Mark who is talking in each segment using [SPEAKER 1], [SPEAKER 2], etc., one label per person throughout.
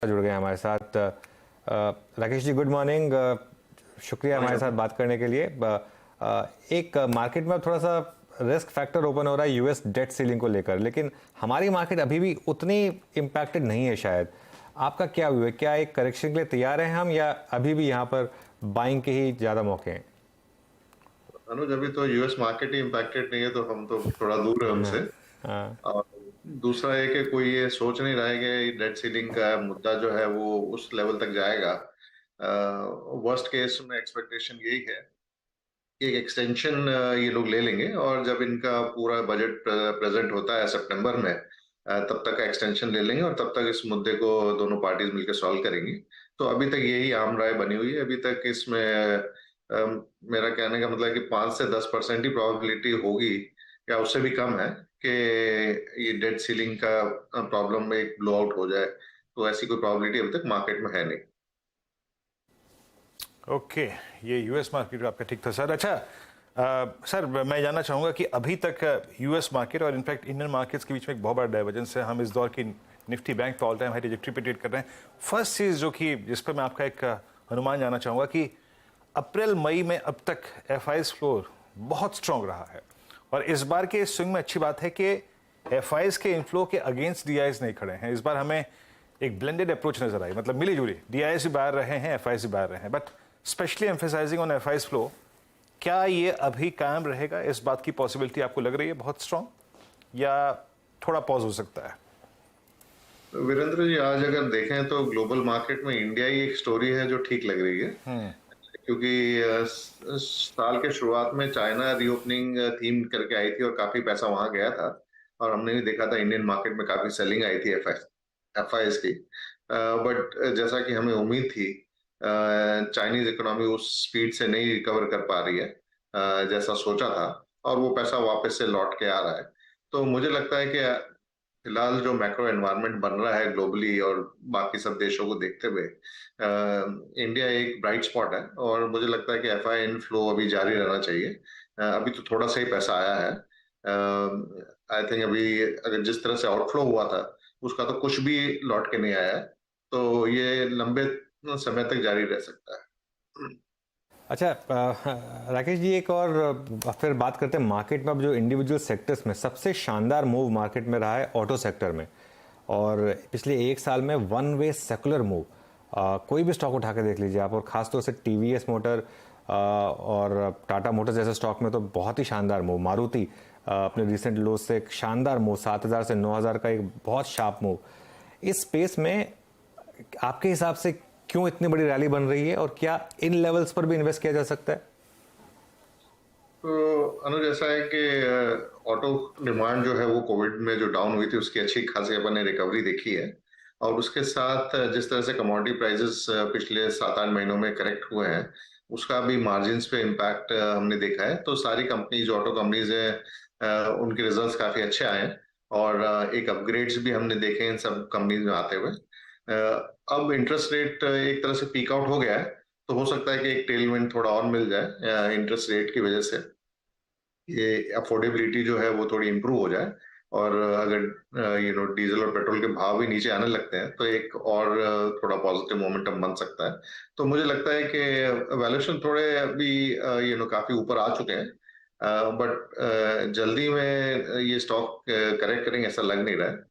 [SPEAKER 1] जुड़ गए हमारे साथ। Rakesh ji, good morning. शुक्रिया हमारे साथ बात करने के लिए। एक मार्केट में थोड़ा सा रिस्क फैक्टर ओपन हो रहा है यूएस डेट सीलिंग को लेकर, लेकिन हमारी मार्केट अभी भी उतनी इम्पैक्टेड नहीं है शायद। आपका क्या व्यू है? क्या एक करेक्शन के लिए तैयार हैं हम, या अभी भी यहाँ पर बाइंग के ही ज़्यादा मौके हैं?
[SPEAKER 2] अनुज, अभी तो यूएस मार्केट ही इम्पैक्टेड नहीं है, तो हम तो थोड़ा दूर है
[SPEAKER 1] हाँ,
[SPEAKER 2] उनसे।
[SPEAKER 1] हाँ।
[SPEAKER 2] और दूसरा है कि कोई ये सोच नहीं रहा है कि डेट सीलिंग का मुद्दा जो है वो उस लेवल तक जाएगा। वर्स्ट केस में एक्सपेक्टेशन यही है कि एक एक्सटेंशन ये लोग ले लेंगे, और जब इनका पूरा बजट प्रेजेंट होता है सितंबर में, तब तक का एक्सटेंशन ले लेंगे और तब तक इस मुद्दे को दोनों पार्टीज मिलकर सॉल्व करेंगी। तो अभी तक यही आम राय बनी हुई है। अभी तक इसमें मेरा कहने का मतलब है कि 5 से 10% ही प्रोबेबिलिटी होगी, या उससे भी कम है, कि ये डेट सीलिंग का प्रॉब्लम में एक ब्लो आउट हो जाए। तो ऐसी कोई प्रोबेबिलिटी अभी तक मार्केट में है नहीं।
[SPEAKER 3] ओके, ये यूएस मार्केट आपका ठीक था सर। अच्छा सर, मैं जानना चाहूँगा कि अभी तक यूएस मार्केट और इनफैक्ट इंडियन मार्केट्स के बीच में एक बहुत बड़ा डाइवर्जेंस है। हम इस दौर की निफ्टी बैंक पे ऑल टाइम हाई ट्रैजेक्टरी पे ट्रेड कर रहे हैं। फर्स्ट चीज़ जो कि जिस पर मैं आपका एक अनुमान जानना चाहूँगा कि अप्रैल मई में अब तक एफआईज फ्लोर बहुत स्ट्रॉन्ग रहा है, और इस बार के स्विंग में अच्छी बात है कि एफआईज के इनफ्लो के अगेंस्ट डीआईज नहीं खड़े हैं। इस बार हमें एक ब्लेंडेड अप्रोच नजर आई, मतलब मिली जुली, डीआईज भी बाहर रहे हैं, एफआईज भी बाहर रहे हैं, but specially emphasizing on FIIs flow. क्या ये अभी कायम रहेगा? इस बात की पॉसिबिलिटी आपको लग रही है बहुत स्ट्रॉन्ग, या थोड़ा पॉज हो सकता है?
[SPEAKER 2] वीरेंद्र जी, आज अगर देखें तो ग्लोबल मार्केट में इंडिया ही एक स्टोरी है जो ठीक लग रही है। क्योंकि साल के शुरुआत में चाइना रीओपनिंग थीम करके आई थी और काफी पैसा वहां गया था, और हमने भी देखा था इंडियन मार्केट में काफी सेलिंग आई थी एफआईएस की। बट जैसा कि हमें उम्मीद थी, चाइनीज इकोनॉमी उस स्पीड से नहीं रिकवर कर पा रही है जैसा सोचा था, और वो पैसा वापस से लौट के आ रहा है। तो मुझे लगता है कि फिलहाल जो मैक्रो एनवायरनमेंट बन रहा है ग्लोबली और बाकी सब देशों को देखते हुए, इंडिया एक ब्राइट स्पॉट है, और मुझे लगता है कि एफआई इनफ्लो अभी जारी रहना चाहिए। अभी तो थोड़ा सा ही पैसा आया है। आई थिंक अभी अगर जिस तरह से आउटफ्लो हुआ था, उसका तो कुछ भी लौट के नहीं आया है। तो ये लंबे समय तक जारी रह सकता है।
[SPEAKER 1] अच्छा, राकेश जी, एक और फिर बात करते हैं मार्केट में। अब जो इंडिविजुअल सेक्टर्स में सबसे शानदार मूव मार्केट में रहा है ऑटो सेक्टर में, और पिछले एक साल में वन वे सेकुलर मूव। कोई भी स्टॉक उठा के देख लीजिए आप, और खासतौर से टीवीएस मोटर और टाटा मोटर्स जैसे स्टॉक में तो बहुत ही शानदार मूव। मारुति अपने रिसेंट लो से एक शानदार मूव, 7,000 से 9,000 का एक बहुत शार्प मूव। इस स्पेस में आपके हिसाब से क्यों इतनी बड़ी रैली बन रही है, और क्या इन लेवल्स पर भी इन्वेस्ट किया जा सकता है?
[SPEAKER 2] तो अनुज, ऐसा है कि ऑटो डिमांड जो है वो कोविड में जो डाउन हुई थी, उसकी अच्छी खासी अपन ने रिकवरी देखी है। और उसके साथ जिस तरह से कमोडिटी प्राइसेस पिछले 7-8 महीनों में करेक्ट हुए हैं, उसका भी मार्जिन्स पे इम्पैक्ट हमने देखा है। तो सारी कंपनीज जो ऑटो कंपनीज है, उनके रिजल्ट्स काफी अच्छे आए हैं, और एक अपग्रेड्स भी हमने देखे हैं इन सब कंपनीज में आते हुए। अब इंटरेस्ट रेट एक तरह से पीक आउट हो गया है, तो हो सकता है कि एक टेलविंड थोड़ा और मिल जाए इंटरेस्ट रेट की वजह से, ये अफोर्डेबिलिटी जो है वो थोड़ी इंप्रूव हो जाए। और अगर डीजल और पेट्रोल के भाव भी नीचे आने लगते हैं, तो एक और थोड़ा पॉजिटिव मोमेंटम बन सकता है। तो मुझे लगता है कि वैल्यूएशन थोड़े अभी काफी ऊपर आ चुके हैं, बट जल्दी में ये स्टॉक करेक्ट करेंगे ऐसा लग नहीं रहा है।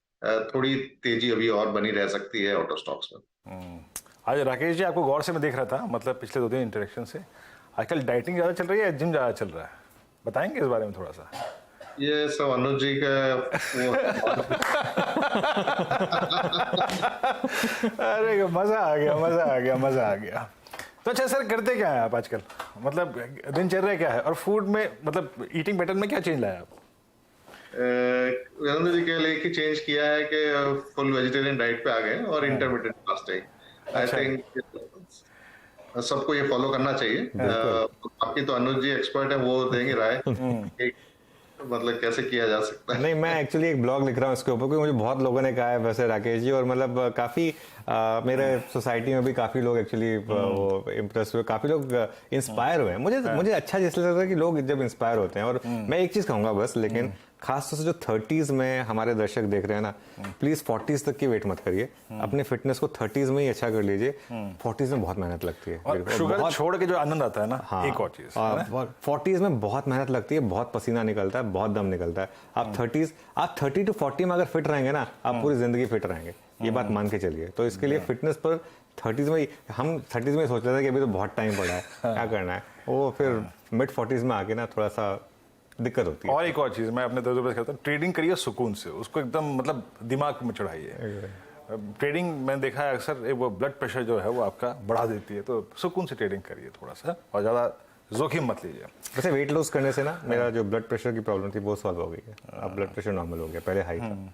[SPEAKER 2] थोड़ी तेजी अभी और बनी रह सकती है ऑटो स्टॉक्स में।
[SPEAKER 3] आज राकेश जी, आपको गौर से मैं देख रहा था, मतलब पिछले 2 दिन इंटरेक्शन से, आजकल डाइटिंग ज़्यादा चल रही है या जिम ज़्यादा चल रहा है? बताएंगे इस बारे में थोड़ा सा?
[SPEAKER 2] ये सब अनुज जी का वो
[SPEAKER 3] अरे मजा आ गया, मजा आ गया, मजा आ गया। तो अच्छा सर, करते क्या है आप आजकल? मतलब दिनचर्या क्या है, और फूड में मतलब ईटिंग पैटर्न में क्या चेंज लाया आप?
[SPEAKER 2] वीरेंद्र जी के लिए कि चेंज किया है कि फुल वेजिटेरियन डाइट पे आ गए, और इंटरमीडिएट फास्टिंग। आई
[SPEAKER 3] अच्छा।
[SPEAKER 2] थिंक सबको ये फॉलो करना चाहिए। बाकी तो अनुज जी एक्सपर्ट है, वो देंगे राय कि मतलब कैसे किया जा सकता है।
[SPEAKER 1] नहीं, मैं एक्चुअली एक ब्लॉग लिख रहा हूँ इसके ऊपर, क्योंकि मुझे बहुत लोगों ने कहा है वैसे राकेश जी, और मतलब काफ़ी मेरे सोसाइटी में भी काफ़ी लोग एक्चुअली वो इम्प्रेस हुए, काफ़ी लोग इंस्पायर हुए हैं। मुझे अच्छा जैसे लगता है कि लोग जब इंस्पायर होते हैं, और मैं एक चीज़ कहूँगा बस, लेकिन खासतौर से जो 30s में हमारे दर्शक देख रहे हैं ना, प्लीज 40s तक की वेट मत करिए, अपने फिटनेस को 30s में ही अच्छा कर लीजिए। 40s में बहुत मेहनत लगती है
[SPEAKER 3] और शुगर छोड़ के जो आनंद आता है ना, एक और चीज
[SPEAKER 1] 40s में बहुत मेहनत लगती है, बहुत पसीना निकलता है, बहुत दम निकलता है। आप 30 to 40 में अगर फिट रहेंगे ना, आप पूरी जिंदगी फिट रहेंगे, ये बात मान के चलिए। तो इसके लिए फिटनेस पर 30s में हम 30s में सोच रहे थे कि अभी तो बहुत टाइम पड़ा है, क्या करना है, वो फिर मिड 40s में आके ना थोड़ा सा दिक्कत होती है।
[SPEAKER 3] और एक और चीज मैं अपने दोस्तों से कहता हूँ, ट्रेडिंग करिए सुकून से, उसको एकदम मतलब दिमाग में चढ़ाइए। ट्रेडिंग मैंने देखा है अक्सर वो ब्लड प्रेशर जो है वो आपका बढ़ा देती है, तो सुकून से ट्रेडिंग करिए थोड़ा सा, और ज़्यादा जोखिम मत लीजिए।
[SPEAKER 1] वैसे वेट लॉस करने से ना मेरा जो ब्लड प्रेशर की प्रॉब्लम थी वो सॉल्व हो गई है, अब ब्लड प्रेशर नॉर्मल हो गया, पहले हाई था।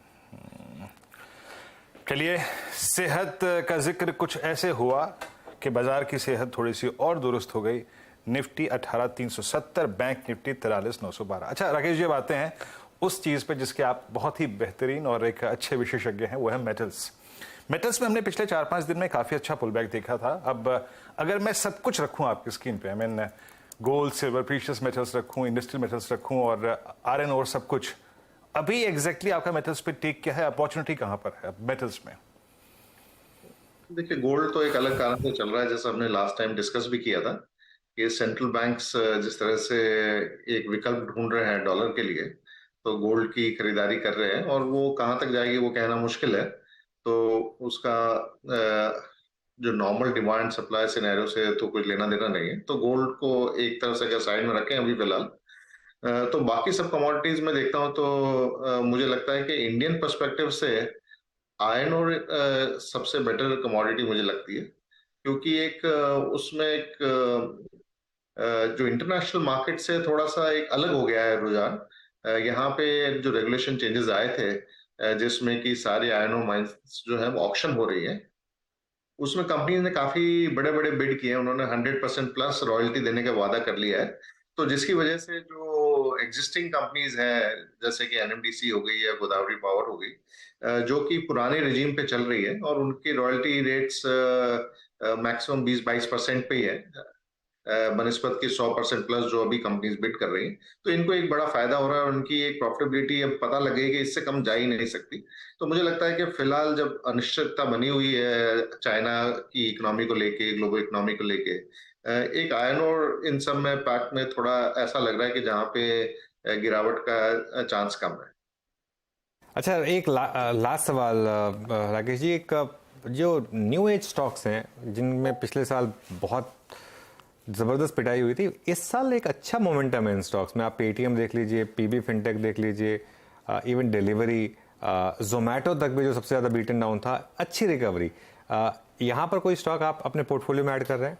[SPEAKER 3] चलिए, सेहत का जिक्र कुछ ऐसे हुआ कि बाजार की सेहत थोड़ी सी और दुरुस्त हो गई। Nifty 18,370, bank Nifty 43,912। अच्छा राकेश जी, बातें हैं उस चीज़ पे जिसके आप बहुत ही बेहतरीन और एक अच्छे विशेषज्ञ हैं, वो है मेटल्स। मेटल्स में हमने पिछले 4-5 दिन में काफ़ी अच्छा पुल बैक देखा था। अब अगर मैं सब कुछ रखूँ आपकी स्क्रीन पे, I mean gold, silver, precious metals रखूँ, इंडस्ट्रियल मेटल्स रखूँ और आयरन और सब कुछ, अभी एग्जैक्टली आपका मेटल्स पे टेक क्या है, अपॉर्चुनिटी कहाँ पर है मेटल्स में?
[SPEAKER 2] देखिए, गोल्ड तो एक अलग कारण से चल रहा है, जैसा हमने लास्ट टाइम डिस्कस भी किया था कि सेंट्रल बैंक्स जिस तरह से एक विकल्प ढूंढ रहे हैं डॉलर के लिए, तो गोल्ड की खरीदारी कर रहे हैं, और वो कहाँ तक जाएगी वो कहना मुश्किल है। तो उसका जो नॉर्मल डिमांड सप्लाई सिनेरियो से तो कुछ लेना देना नहीं है, तो गोल्ड को एक तरफ से अगर साइड में रखें अभी फिलहाल, तो बाकी सब कमोडिटीज में देखता हूँ तो मुझे लगता है कि इंडियन पर्सपेक्टिव से आयरन और सबसे बेटर कमोडिटी मुझे लगती है, क्योंकि एक उसमें एक जो इंटरनेशनल मार्केट से थोड़ा सा एक अलग हो गया है रुझान। यहाँ पे जो रेगुलेशन चेंजेस आए थे, जिसमें कि सारे आयरन और माइंस जो है वो ऑक्शन हो रही है, उसमें कंपनी ने काफी बड़े बड़े बिड किए हैं, उन्होंने 100% प्लस रॉयल्टी देने का वादा कर लिया है। तो जिसकी वजह से जो एग्जिस्टिंग कंपनीज हैं, जैसे कि एनएमडीसी हो गई या गोदावरी पावर हो गई, जो कि पुराने रिजीम पे चल रही है, और उनकी रॉयल्टी रेट्स मैक्सिमम 20-22% पे ही है, बनिस्बत की 100% प्लस जो अभी कंपनीज बिड कर रही हैं। तो इनको एक बड़ा फायदा हो रहा है, और उनकी एक प्रॉफिटेबिलिटी अब पता लगेगी कि इससे कम जा ही नहीं सकती। तो मुझे लगता है कि फिलहाल जब अनिश्चितता बनी हुई है चाइना की इकोनॉमी को लेके, ग्लोबल इकोनॉमी को लेके, एक आयरन और इन सब में पैक्ट में थोड़ा ऐसा लग रहा है कि जहाँ पे गिरावट का चांस कम है।
[SPEAKER 1] अच्छा, एक लास्ट सवाल राकेश जी, एक जो न्यू एज स्टॉक्स हैं जिनमें पिछले साल बहुत ज़बरदस्त पिटाई हुई थी, इस साल एक अच्छा मोमेंटम है इन स्टॉक्स में। आप पेटीएम देख लीजिए, पीबी फिनटेक देख लीजिए, इवन डिलीवरी, जोमेटो तक भी जो सबसे ज़्यादा बीटन डाउन था, अच्छी रिकवरी। यहाँ पर कोई स्टॉक आप अपने पोर्टफोलियो में ऐड कर रहे हैं?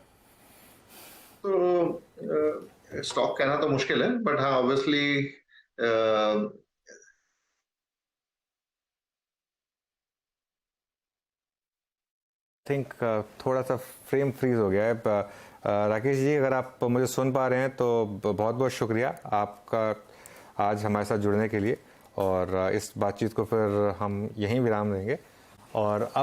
[SPEAKER 2] तो स्टॉक कहना तो मुश्किल है, बट हाँ ऑब्वियसली
[SPEAKER 1] थिंक थोड़ा सा फ्रेम फ्रीज हो गया है। राकेश जी, अगर आप मुझे सुन पा रहे हैं तो बहुत बहुत शुक्रिया आपका आज हमारे साथ जुड़ने के लिए, और इस बातचीत को फिर हम यहीं विराम देंगे। और अब